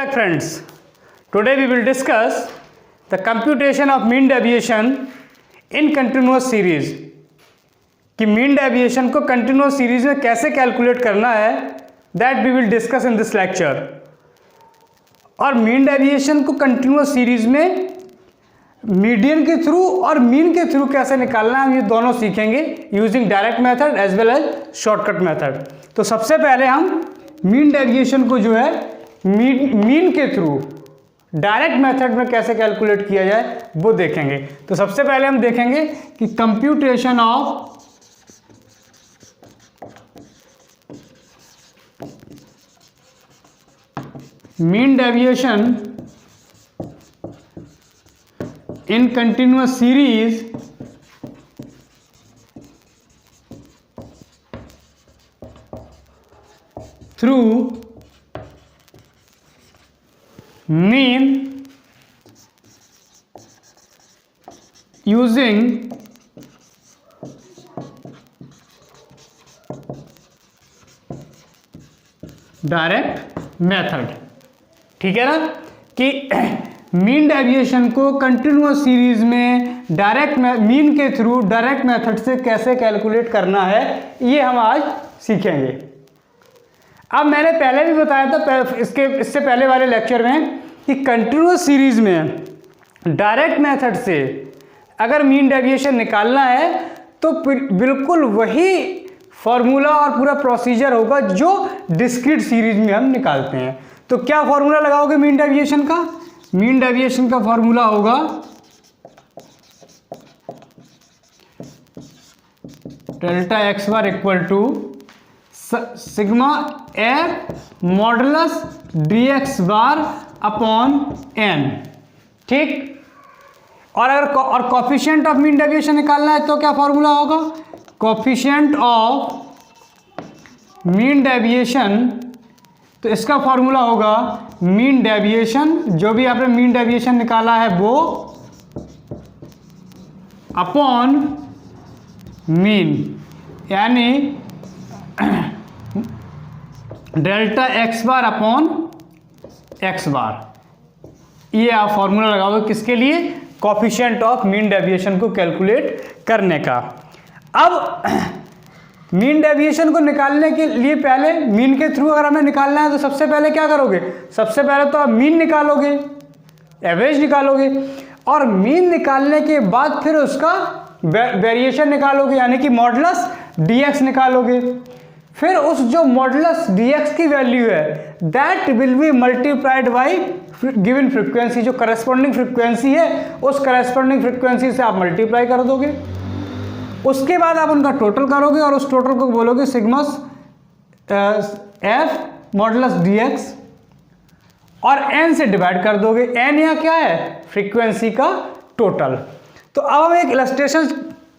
back friends. Today we will discuss the computation of mean deviation in continuous series. कि mean deviation को continuous series में कैसे calculate करना है, that we will discuss in this lecture. और mean deviation को continuous series में median के थ्रू और मीन के थ्रू कैसे निकालना है, हम ये दोनों सीखेंगे using direct method as well as shortcut method. तो सबसे पहले हम मीन डेविएशन को जो है मीन के थ्रू डायरेक्ट मेथड में कैसे कैलकुलेट किया जाए वो देखेंगे. तो सबसे पहले हम देखेंगे कि computation of mean deviation in continuous series through mean using direct method. ठीक है ना कि मीन डेविएशन को कंटिन्यूअस सीरीज में मीन के थ्रू डायरेक्ट मेथड से कैसे कैलकुलेट करना है ये हम आज सीखेंगे. अब मैंने पहले भी बताया था इससे पहले वाले लेक्चर में कि कंटिन्यूअस सीरीज में डायरेक्ट मेथड से अगर मीन डेविएशन निकालना है तो बिल्कुल वही फॉर्मूला और पूरा प्रोसीजर होगा जो डिस्क्रीट सीरीज में हम निकालते हैं. तो क्या फॉर्मूला लगाओगे मीन डेविएशन का? मीन डेविएशन का फॉर्मूला होगा delta X bar equal to sigma F modulus D X bar upon N. ठीक. और अगर कोफिशिएंट ऑफ मीन डेविएशन निकालना है तो क्या फॉर्मूला होगा? कोफिशिएंट ऑफ मीन डेविएशन, तो इसका फॉर्मूला होगा मीन डेविएशन, जो भी आपने मीन डेविएशन निकाला है वो अपॉन मीन, यानी delta X bar upon X bar. ये आप फॉर्मूला लगाओगे किसके लिए? कोफिशिएंट ऑफ मीन डेविएशन को कैलकुलेट करने का. अब मीन डेविएशन को निकालने के लिए पहले मीन के थ्रू अगर हमें निकालना है तो सबसे पहले क्या करोगे? सबसे पहले तो आप मीन निकालोगे, एवरेज निकालोगे, और मीन निकालने के बाद फिर उसका वेरिएशन निकालोगे, यानी कि मॉडुलस डीएक्स निकालोगे. फिर उस जो मॉडुलस डीएक्स की वैल्यू है that will be multiplied by given frequency. जो करस्पॉन्डिंग फ्रीक्वेंसी है उस करस्पॉन्डिंग फ्रीक्वेंसी से आप मल्टीप्लाई कर दोगे. उसके बाद आप उनका टोटल करोगे और उस टोटल को बोलोगे सिग्मस एफ मॉडुलस डीएक्स और एन से डिवाइड कर दोगे. एन यहाँ क्या है? फ्रीक्वेंसी का टोटल. तो अब हम एक इलस्ट्रेशन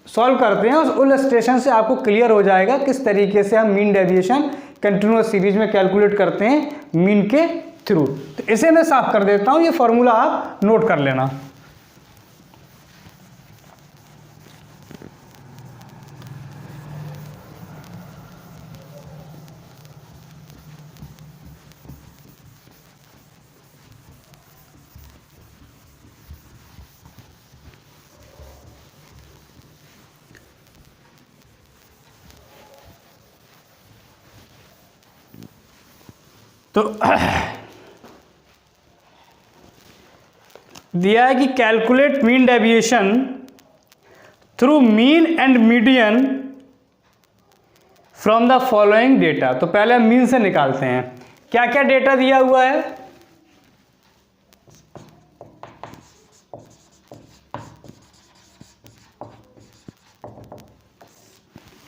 सॉल्व करते हैं. उस इलस्ट्रेशन से आपको क्लियर हो जाएगा किस तरीके से हम मीन डेविएशन कंटिन्यूअस सीरीज में कैलकुलेट करते हैं मीन के थ्रू. तो इसे मैं साफ कर देता हूँ, ये फॉर्मूला आप नोट कर लेना. तो दिया है कि calculate mean deviation through mean and median from the following data. तो पहले हम मीन से निकालते हैं. क्या क्या डेटा दिया हुआ है?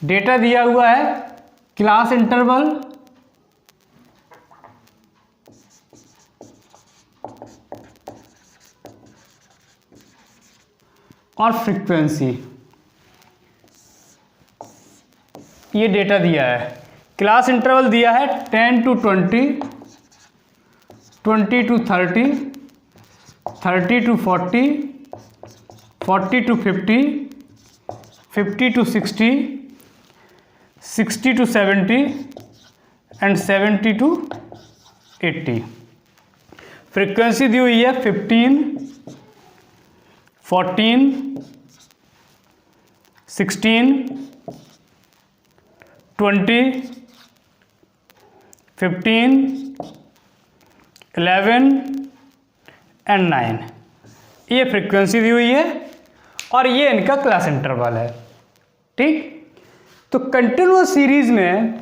डेटा दिया हुआ है क्लास इंटरवल, और फ्रीक्वेंसी. ये डेटा दिया है. क्लास इंटरवल दिया है 10 to 20, 20 to 30, 30 to 40, 40 to 50, 50 to 60, 60 to 70 and 70 to 80. Frequency दी हुई है 15, 14, 16, 20, 15, 11 एंड 9, ये फ्रीक्वेंसी दी हुई है और ये इनका क्लास इंटरवल है। ठीक, तो कंटिन्यूअस सीरीज में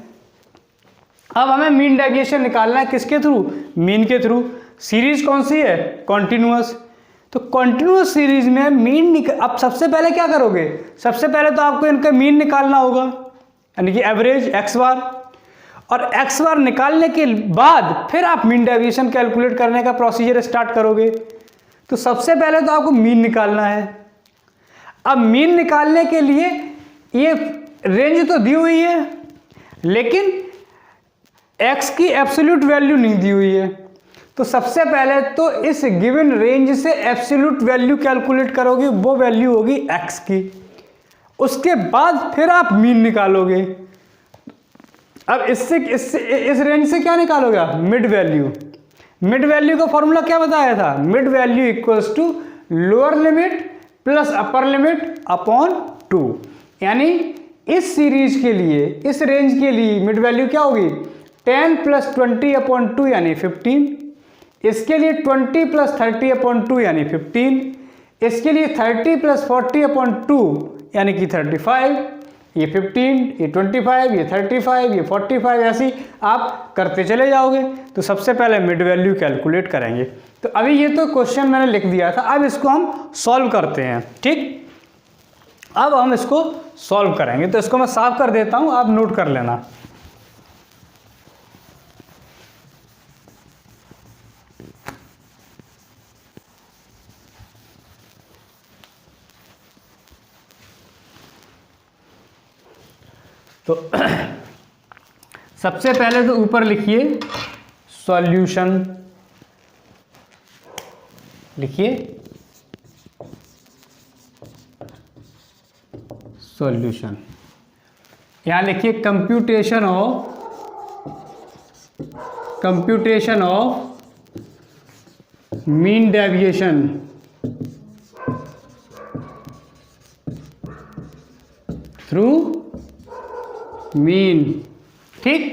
अब हमें मीन डेविएशन निकालना है, किसके थ्रू? मीन के थ्रू। सीरीज कौन सी है? कॉन्टिन्यूअस। तो कॉन्टिन्यूअस सीरीज में मीन अब सबसे पहले क्या करोगे? सबसे पहले तो आपको इनका मीन निकालना होगा, यानी कि एवरेज एक्स बार, और एक्स बार निकालने के बाद फिर आप मीन डेविएशन कैलकुलेट करने का प्रोसीजर स्टार्ट करोगे। तो सबसे पहले तो आपको मीन निकालना है। अब मीन निकालने के लिए ये रेंज तो दी हुई है, लेकिन x की एब्सोल्यूट वैल्यू नहीं दी हुई है। तो सबसे पहले तो इस गिवन रेंज से एब्सोल्यूट वैल्यू कैलकुलेट करोगे, वो वैल्यू होगी x की। उसके बाद फिर आप मीन निकालोगे। अब इससे इस रेंज से क्या निकालोगे आप? Mid value. मिड वैल्यू का फॉर्मूला क्या बताया था? Mid value equals to lower limit plus upper limit upon 2। यानी इस सीरीज के लिए, इस रेंज के लिए मिड वैल्यू क्या होगी? 10 प्लस 20 अपॉन 2 यानी 15। इसके लिए 20 प्लस 30 अपॉन 2 यानी 15। इसके लिए 30 प्लस 40 अपॉन 2 यानी कि 35। ये 15, ये 25, ये 35, ये 45, ऐसी आप करते चले जाओगे। तो सबसे पहले मिड वैल्यू कैलकुलेट करेंगे। तो अभी ये तो क्वेश्चन मैंने लिख दिया था, अब इसको हम सॉल्व करते हैं। ठीक, अब हम इसको सॉल्व करेंगे। तो इसको मैं साफ कर देता हूं, आप नोट कर लेना। तो सबसे पहले तो ऊपर लिखिए सॉल्यूशन, लिखिए सॉल्यूशन। यहां लिखिए computation of mean deviation through mean. ठीक,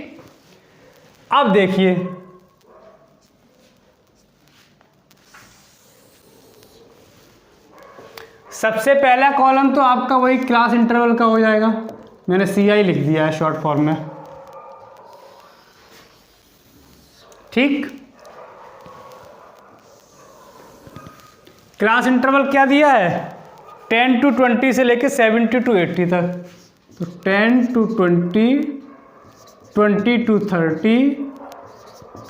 अब देखिए सबसे पहला कॉलम तो आपका वही क्लास इंटरवल का हो जाएगा। मैंने CI लिख दिया है शॉर्ट फॉर्म में। ठीक, क्लास इंटरवल क्या दिया है? 10 to 20 से लेके 70 to 80 तक। तो 10 to 20, 20 to 30,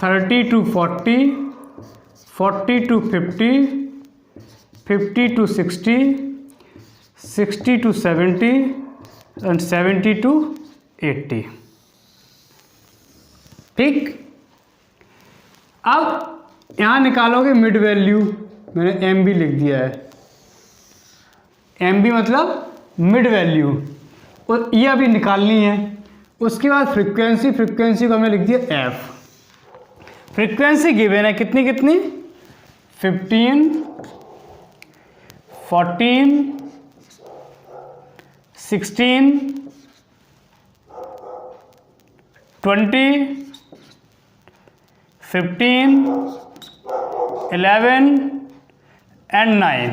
30 to 40, 40 to 50, 50 to 60, 60 to 70 and 70 to 80। ठीक, अब यहाँ निकालोगे मिड वैल्यू। मैंने MB लिख दिया है। MB मतलब मिड वैल्यू, और ये अभी निकालनी है। उसके बाद फ्रीक्वेंसी को हमने लिख दिया F। फ्रीक्वेंसी गिवन है कितनी कितनी? 15, 14, 16, 20, 15, 11 एंड 9।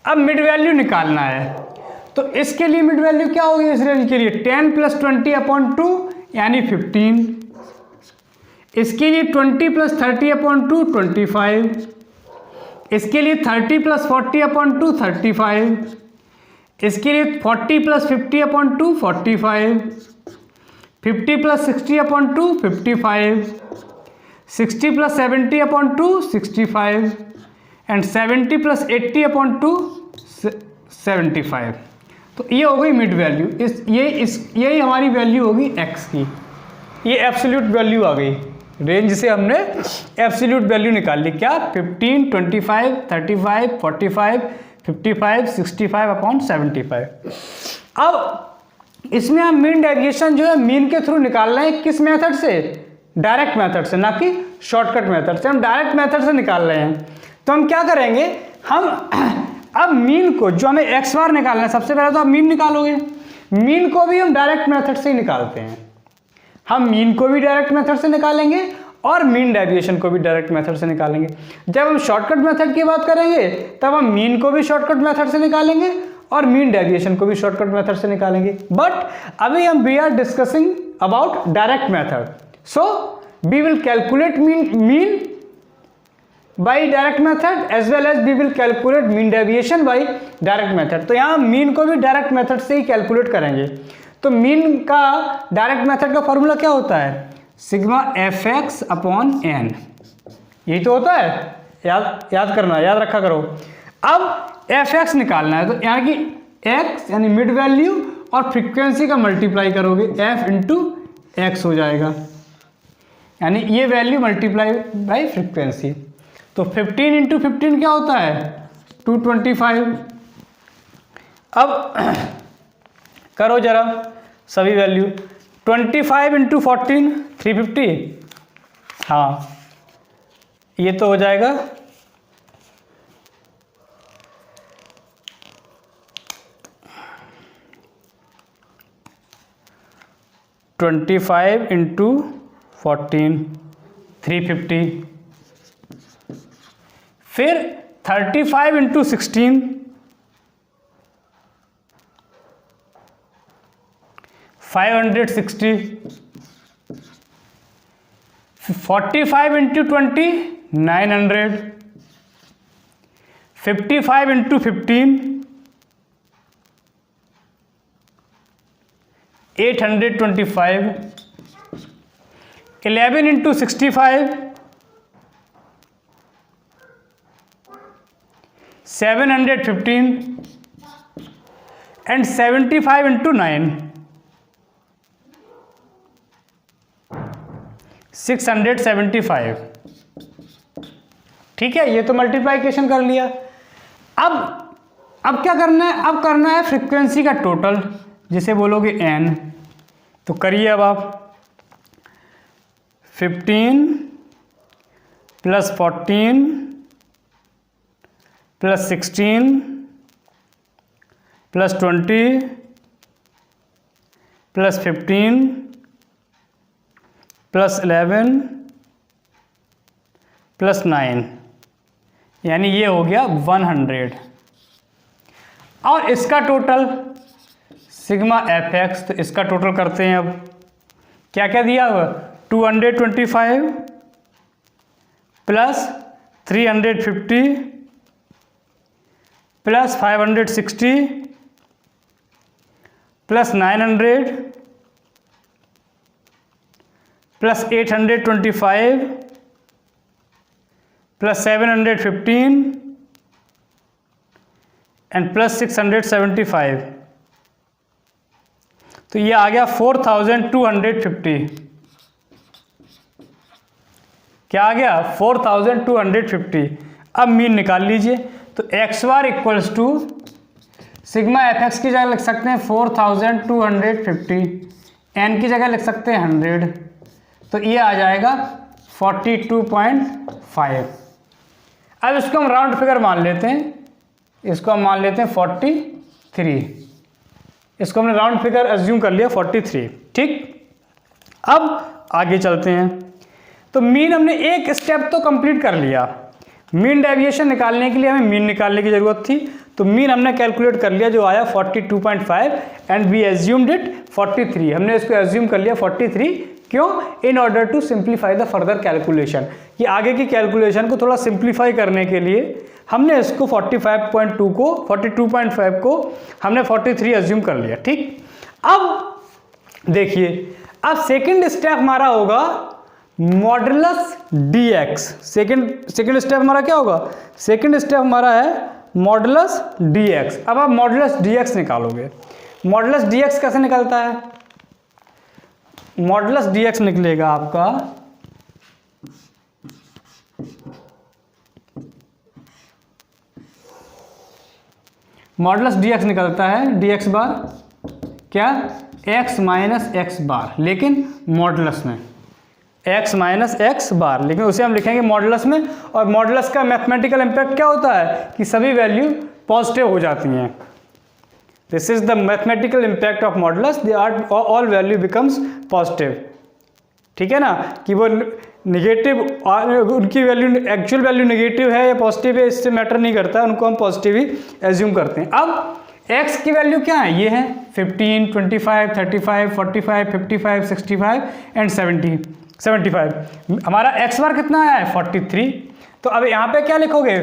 अब मिड वैल्यू निकालना है। तो इसके लिए मिड वैल्यू क्या होगी? इस रेंज के लिए 10 प्लस 20 अपॉन 2 यानी 15। इसके लिए 20 प्लस 30 अपॉन 2 25। इसके लिए 30 प्लस 40 अपॉन 2 35। इसके लिए 40 plus 50 upon 2 45। 50 plus 60 upon 2 55। 60 plus 70 upon 2 65 and 70 plus 80 upon 2 75। तो ये हो गई मिड वैल्यू। यही हमारी वैल्यू होगी x की। ये एब्सोल्यूट वैल्यू आ गई। रेंज से हमने एब्सोल्यूट वैल्यू निकाल ली। क्या? 15, 25, 35, 45, 55, 65 अपॉन 75। अब इसमें हम मीन डेविएशन जो है मीन के थ्रू निकालना है। किस मेथड से? डायरेक्ट मेथड से, ना कि शॉर्टकट मेथड से। हम डायरेक्ट मेथड से निकाल रहे हैं, तो हम क्या करेंगे, हम अब मीन को, जो हमें एक्स बार निकालना है, सबसे पहले तो आप मीन निकालोगे। मीन को भी हम डायरेक्ट मेथड से ही निकालते हैं। हम मीन को भी डायरेक्ट मेथड से निकालेंगे और मीन डेविएशन को भी डायरेक्ट मेथड से निकालेंगे। जब हम शॉर्टकट मेथड की बात करेंगे तब हम मीन को भी शॉर्टकट मेथड से निकालेंगे और मीन डेविएशन को भी शॉर्टकट मेथड से निकालेंगे। बट अभी हम we are discussing about direct method, so we will calculate mean by direct method as well as we will calculate mean deviation by direct method. तो यहाँ मीन को भी डायरेक्ट मेथड से ही calculate करेंगे। तो मीन का डायरेक्ट मेथड का formula क्या होता है, sigma F X upon N, यही तो होता है। याद करना, याद रखा करो। अब एफ एक्स निकालना है, तो यहाँ की एक्स यानी मिड वैल्यू और फ्रीक्वेंसी का मल्टीप्लाई करोगे, एफ इंटू एक्स हो जाएगा, यानी ये वैल्यू मल्टीप्लाई बाई फ्रीक्वेंसी। तो 15 इंटू 15 क्या होता है, 225। अब करो जरा सभी वैल्यू, 25 इंटू 14 350, हाँ ये तो हो जाएगा 25 इंटू 14 350, फिर 35 into 16 560, 45 into 20 900, 55 into 15 825, 11 into 65 715 and 75 into 9 675। ठीक है, ये तो मल्टीप्लाइकेशन कर लिया। अब क्या करना है, अब करना है फ्रीक्वेंसी का टोटल, जिसे बोलोगे n। तो करिए अब आप 15 plus 14 plus 16 plus 20 plus 15 plus 11 plus 9, यानी ये हो गया 100। और इसका टोटल सिग्मा एफ एक्स, तो इसका टोटल करते हैं। अब क्या क्या दिया हुआ, 225 plus 350 plus 560 plus 900 plus 825 plus 715 and plus 675। तो ये आ गया 4250। क्या आ गया, 4250। अब मीन निकाल लीजिए। तो X bar equals to sigma F X की जगह लिख सकते हैं 4250, एन की जगह लिख सकते हैं 100, तो ये आ जाएगा 42.5। अब इसको हम राउंड फिगर मान लेते हैं, इसको हम मान लेते हैं 43, इसको हमने राउंड फिगर एज्यूम कर लिया 43। ठीक, अब आगे चलते हैं। तो मीन हमने एक स्टेप तो कंप्लीट कर लिया। मीन डेविएशन निकालने के लिए हमें मीन निकालने की ज़रूरत थी, तो मीन हमने कैलकुलेट कर लिया, जो आया 42.5 एंड वी एज्यूम्ड इट 43। हमने इसको एज्यूम कर लिया 43, क्यों, in order to simplify the further calculation. ये आगे की कैलकुलेशन को थोड़ा सिंप्लीफाई करने के लिए हमने इसको 45.2 को 42.5 को हमने 43 एज्यूम कर लिया। ठीक, अब देखिए, अब सेकंड स्टेप हमारा होगा मॉडुलस dx। सेकंड स्टेप हमारा क्या होगा, सेकंड स्टेप हमारा है मॉडुलस dx। अब आप मॉडुलस dx निकालोगे। मॉडुलस dx कैसे निकलता है, मॉडुलस dx निकलेगा आपका मॉडुलस dx निकलता है dx बार क्या, x माइनस एक्स बार, लेकिन मॉडुलस में। x माइनस एक्स बार, लेकिन उसे हम लिखेंगे मॉडुलस में। और मॉडुलस का मैथमेटिकल इम्पैक्ट क्या होता है कि सभी वैल्यू पॉजिटिव हो जाती हैं। This is the mathematical impact of modulus, they are all value becomes positive. ठीक है ना, कि वो निगेटिव, उनकी वैल्यू एक्चुअल वैल्यू निगेटिव है या पॉजिटिव है इससे मैटर नहीं करता, उनको हम पॉजिटिव ही एज्यूम करते हैं। अब x की वैल्यू क्या है, ये है 15, 25, 35, 45, 55, 65 एंड 75। हमारा x बार कितना आया है 43। तो अब यहाँ पे क्या लिखोगे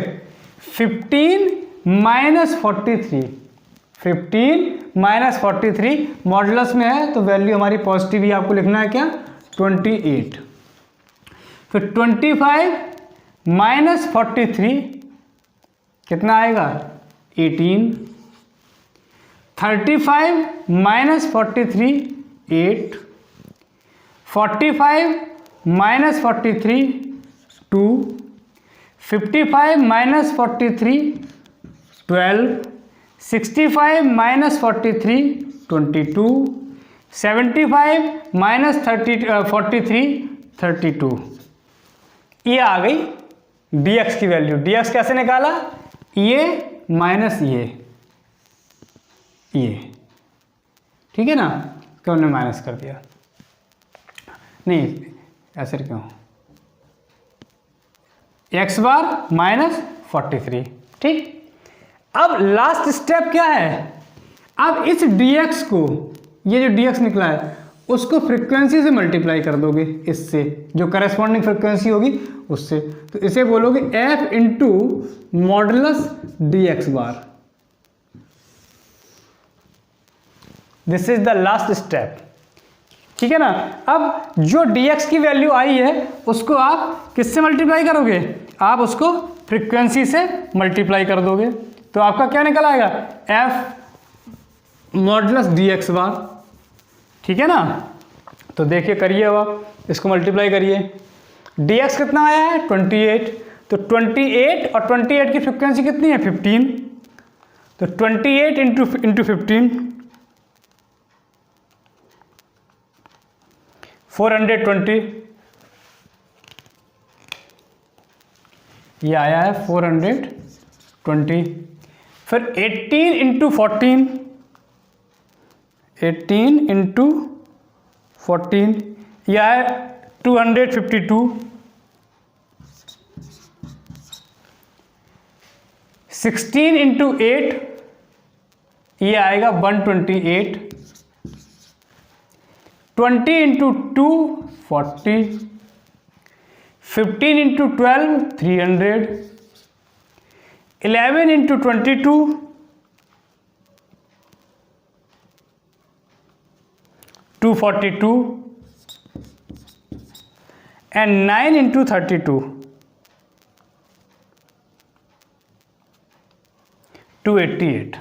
15 माइनस 43, 15 माइनस 43 मॉडुलस में है तो वैल्यू हमारी पॉजिटिव ही आपको लिखना है क्या 28। फिर 25 माइनस 43 कितना आएगा 18। 35 minus 43 8। 45 minus 43 2। 55 minus 43 12। 65 minus 43 22। 75 minus 43 32। ये आ गई dx की वैल्यू। dx कैसे निकाला, ये माइनस ये, ठीक है ना, क्यों हमने माइनस कर दिया, नहीं ऐसे क्यों, x बार माइनस 43। ठीक, अब लास्ट स्टेप क्या है, अब इस dx को, ये जो dx निकला है उसको फ्रीक्वेंसी से मल्टीप्लाई कर दोगे, इससे जो करस्पॉन्डिंग फ्रीक्वेंसी होगी उससे, तो इसे बोलोगे f into modulus dx bar. This is the last step. ठीक है ना, अब जो dx की वैल्यू आई है उसको आप किससे मल्टीप्लाई करोगे, आप उसको फ्रीक्वेंसी से मल्टीप्लाई कर दोगे, तो आपका क्या निकल आएगा f मॉडुलस dx बार। ठीक है ना, तो देखिए करिए अब आप इसको मल्टीप्लाई करिए, dx कितना आया है 28, तो 28 और 28 की फ्रीक्वेंसी कितनी है 15, तो 28 इंटू 15 420, ये आया है 420। फिर 18 इंटू 14, 18 इंटू 14 यह है 252। 16 इंटू 8 ये आएगा 128। 20 into 2 40। 15 into 12 300। 11 into 22 242 and 9 into 32 288।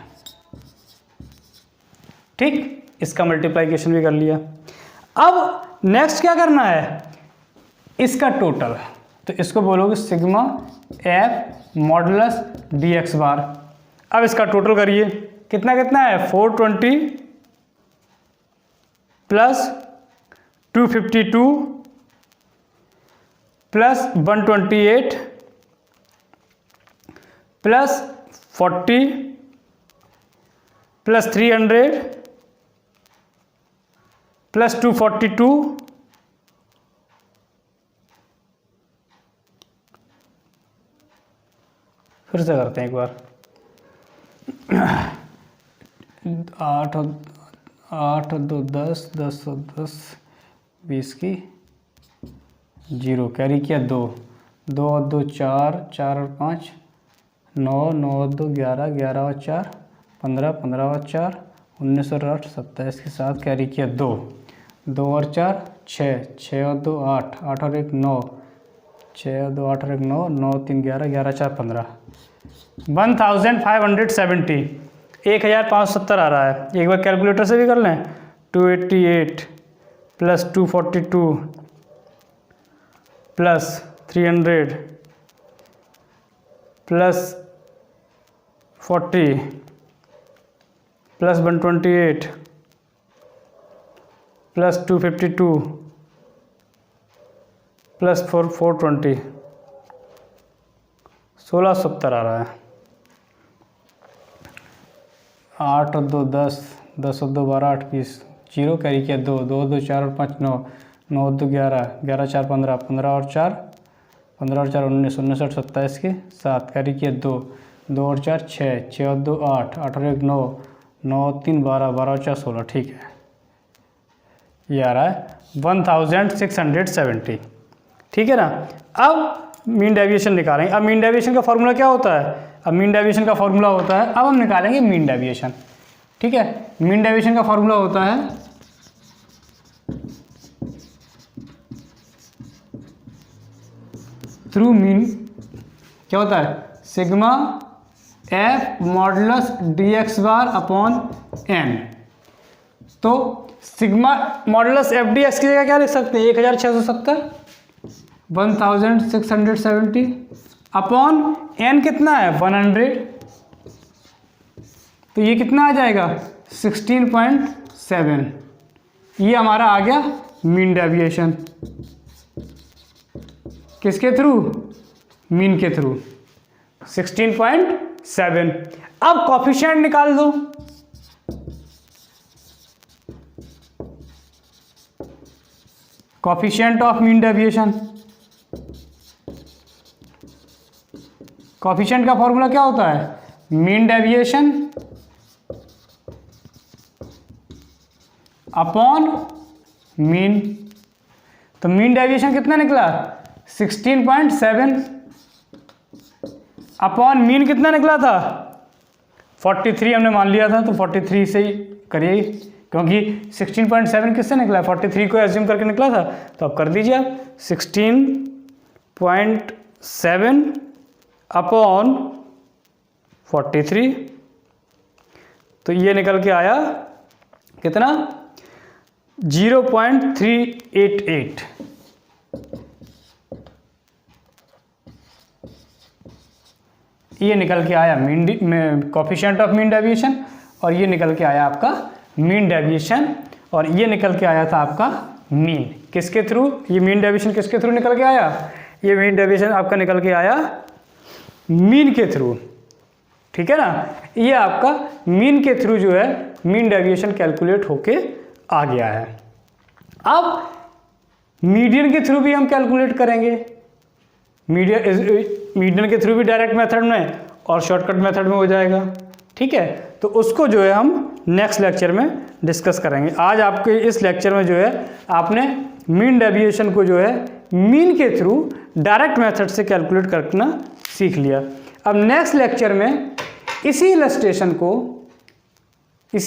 ठीक, इसका मल्टीप्लिकेशन भी कर लिया। अब नेक्स्ट क्या करना है, इसका टोटल, तो इसको बोलोगे सिग्मा एफ मॉडुलस dx बार। अब इसका टोटल करिए, कितना कितना है 420 plus 252 plus 128 plus 40 plus 300 plus 242 फिर से करते हैं एक बार, 8 और 2 10, 10 और 10 20 की 0 कैरी किया 2, 2 और 2 4, 4 और 5 9, 9 और 2 11, 11 और 4 15, 15 और 4 19 और 8 27 के साथ कैरी किया 2, 2 और 4 6, 6 और 2 8, 8 और 1 9, 6 और 2 8 और 1 9, 9 3 11, 11 4 15 1570, 1570 आ रहा है। एक बार कैलकुलेटर से भी कर लें, 288 plus 242 plus 300 plus 40 plus 128 plus 252 plus 420, 1670 आ रहा है। 8 और 2 10, 10 और 2 12, 8 20, 0 कैरी किया 2, 2 2 4 और 5 9, 9 2 11, 11 4 15, 15 और 4 19, 19 और 27 के 7 कैरी किया 2, 2 और 4 6, 6 और 2 8, 8 और 1 9, 9 और 3 12, 12 और 4 16। ठीक है, ये आ रहा है 1670। ठीक है ना। अब मीन डेविएशन निकालेंगे। अब मीन डेविएशन का फॉर्मूला क्या होता है? अब मीन डेविएशन का फॉर्मूला होता है, अब हम निकालेंगे मीन डेविएशन। ठीक है, मीन डेविएशन का फॉर्मूला होता है थ्रू मीन, क्या होता है? Sigma F modulus D X bar upon N. तो sigma modulus F D X की जगह क्या लिख सकते हैं? 1670, 1670 अपॉन एन कितना है? 100। तो ये कितना आ जाएगा? 16.7। ये हमारा आ गया मीन डेविएशन। किसके थ्रू? मीन के थ्रू, 16.7। अब कॉफिशिएंट निकाल दो। Coefficient of mean deviation, coefficient का फॉर्मूला क्या होता है? Mean deviation upon mean. तो मीन डेविएशन कितना निकला? 16.7 अपॉन मीन कितना निकला था? 43 हमने मान लिया था, तो 43 से ही करिए, क्योंकि 16.7 किससे निकला? 43 को एज्यूम करके निकला था। तो अब कर दीजिए आप 16.7 अपॉन 43, तो ये निकल के आया कितना? 0.388। ये निकल के आया कॉफिशिएंट ऑफ मीन डेविएशन, और ये निकल के आया आपका मीन डेविएशन, और ये निकल के आया था आपका मीन। किसके थ्रू? ये मीन डेविएशन किसके थ्रू निकल के आया? ये मीन डेविएशन आपका निकल के आया मीन के थ्रू। ठीक है ना। ये आपका मीन के थ्रू जो है मीन डेविएशन कैलकुलेट होके आ गया है। अब मीडियन के थ्रू भी हम कैलकुलेट करेंगे। मीडियन के थ्रू भी डायरेक्ट मेथड में और शॉर्टकट मेथड में हो जाएगा। ठीक है, तो उसको जो है हम नेक्स्ट लेक्चर में डिस्कस करेंगे। आज आपके इस लेक्चर में जो है आपने मीन डेविएशन को जो है मीन के थ्रू डायरेक्ट मेथड से कैलकुलेट करना सीख लिया। अब नेक्स्ट लेक्चर में इसी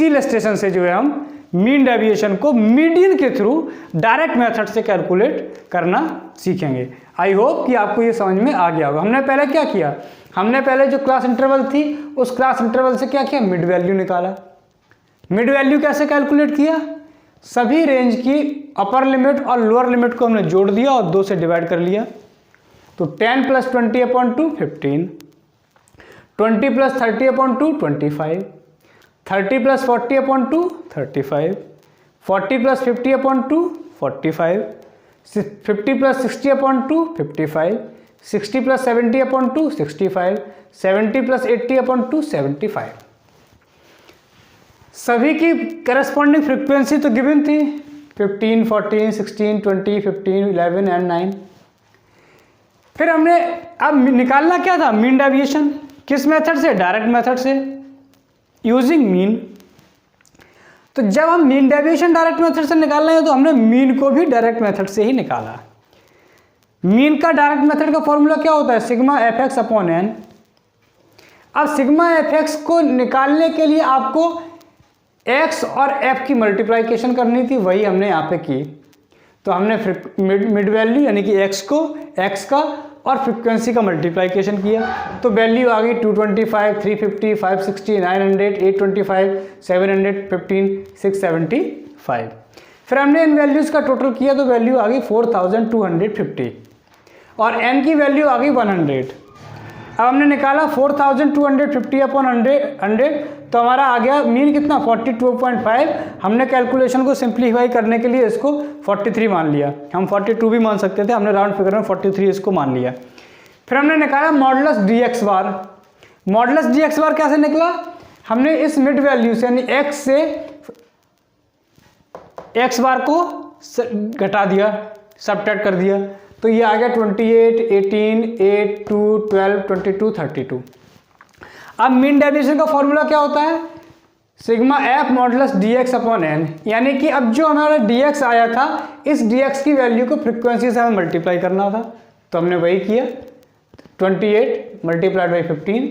इलस्ट्रेशन से जो है हम मीन डेविएशन को मीडियन के थ्रू डायरेक्ट मेथड से कैलकुलेट करना सीखेंगे। आई होप कि आपको ये समझ में आ गया होगा। हमने पहले क्या किया? हमने पहले जो क्लास इंटरवल थी उस क्लास इंटरवल से क्या किया? मिड वैल्यू निकाला। मिड वैल्यू कैसे कैलकुलेट किया? सभी रेंज की अपर लिमिट और लोअर लिमिट को हमने जोड़ दिया और 2 से डिवाइड कर लिया। तो 10 + 20/2 15, 20 + 30/2 25, 30 + 40/2 35, 40 + 50/2 45, 50 + 60/2 55, 60 + 70/2 65, 70 + 80/2 75। सभी की करस्पॉन्डिंग फ्रीक्वेंसी तो गिवन थी 15, 14, 16, 20, 15, 11 एंड 9। फिर हमने अब निकालना क्या था? Mean deviation. किस मेथड से? डायरेक्ट मेथड से, यूजिंग मीन। तो जब हम मीन डेविएशन डायरेक्ट मेथड से निकाल रहे हैं तो हमने मीन को भी डायरेक्ट मेथड से ही निकाला। मीन का डायरेक्ट मेथड का फॉर्मूला क्या होता है? Sigma fx upon N. अब सिग्मा fx को निकालने के लिए आपको x और f की मल्टीप्लाइकेशन करनी थी, वही हमने यहाँ पे की। तो हमने मिड वैल्यू यानी कि x को x का और फ्रीक्वेंसी का मल्टीप्लाइकेशन किया, तो वैल्यू आ गई 225, 350, 560, 900, 825, 715, 675। फिर हमने इन वैल्यूज़ का टोटल किया तो वैल्यू आ गई 4250 और n की वैल्यू आ गई 100। अब हमने निकाला 4250 अपॉन 100, तो हमारा आ गया मीन कितना 42.5। हमने कैलकुलेशन को सिंप्लीफाई करने के लिए इसको 43 मान लिया, हम 42 भी मान सकते थे, हमने राउंड फिगर में 43 इसको मान लिया। फिर हमने निकाला मॉडुलस डी एक्स बार। मॉडुलस डी एक्स बार कैसे निकला, हमने इस मिड वैल्यू से यानी x से x बार को घटा दिया, सबट्रैक्ट कर दिया, तो ये आ गया 28, 18, 8, 2, 12, 22, 32। अब मीन डेविएशन का फॉर्मूला क्या होता है, sigma F modulus D X upon N, यानी कि अब जो हमारा डी एक्स आया था इस डी एक्स की वैल्यू को फ्रिक्वेंसी से हमें मल्टीप्लाई करना था, तो हमने वही किया। 28 multiplied by 15,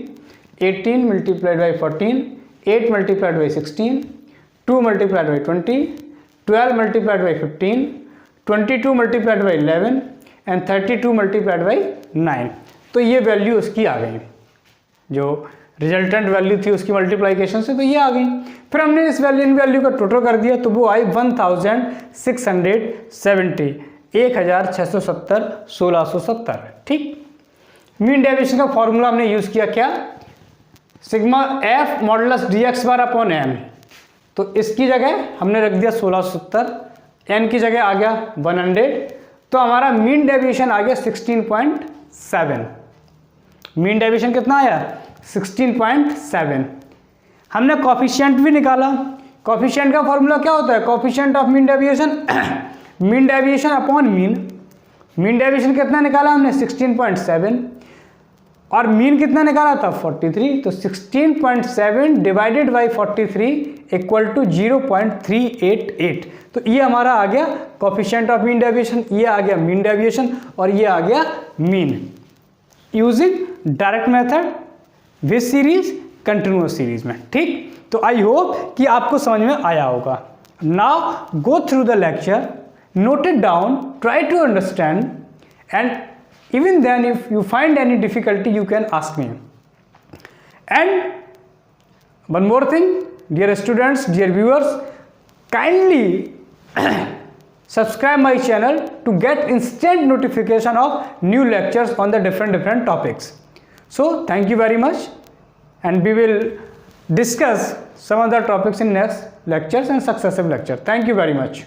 18 multiplied by 14, 8 multiplied by 16, 2 multiplied by 20, 12 multiplied by 15, 22 multiplied by 11 and 32 multiplied by 9। तो ये वैल्यू उसकी आ गई, जो रिजल्टेंट वैल्यू थी उसकी मल्टीप्लाइकेशन से, तो ये आ गई। फिर हमने इस वैल्यू का टोटल कर दिया, तो वो आई 1670, 1670, 1670। ठीक, मीन डेविएशन का फॉर्मूला हमने यूज किया क्या, sigma F modulus D X bar upon N, तो इसकी जगह हमने रख दिया 1670, एन की जगह आ गया 100, तो हमारा मीन डेविएशन आ गया 16.7। मीन डेविएशन कितना आया 16.7। हमने कॉफिशिएंट भी निकाला। कॉफिशिएंट का फॉर्मूला क्या होता है, coefficient of mean deviation, mean deviation upon mean. Mean deviation कितना निकाला हमने 16.7 और मीन कितना निकाला था 43, तो 16.7 डिवाइडेड बाई 43 इक्वल टू 0.388। तो ये हमारा आ गया कोफिशिएंट ऑफ मीन डेविएशन, ये आ गया मीन डेविएशन और ये आ गया mean, using direct method, with series, continuous series में। ठीक, तो आई होप कि आपको समझ में आया होगा। Now go through the lecture, note it down, try to understand, and even then if you find any difficulty you can ask me. And one more thing, dear students, dear viewers, kindly subscribe my channel to get instant notification of new lectures on the different topics. So thank you very much, and we will discuss some other topics in next lectures and successive lecture. Thank you very much.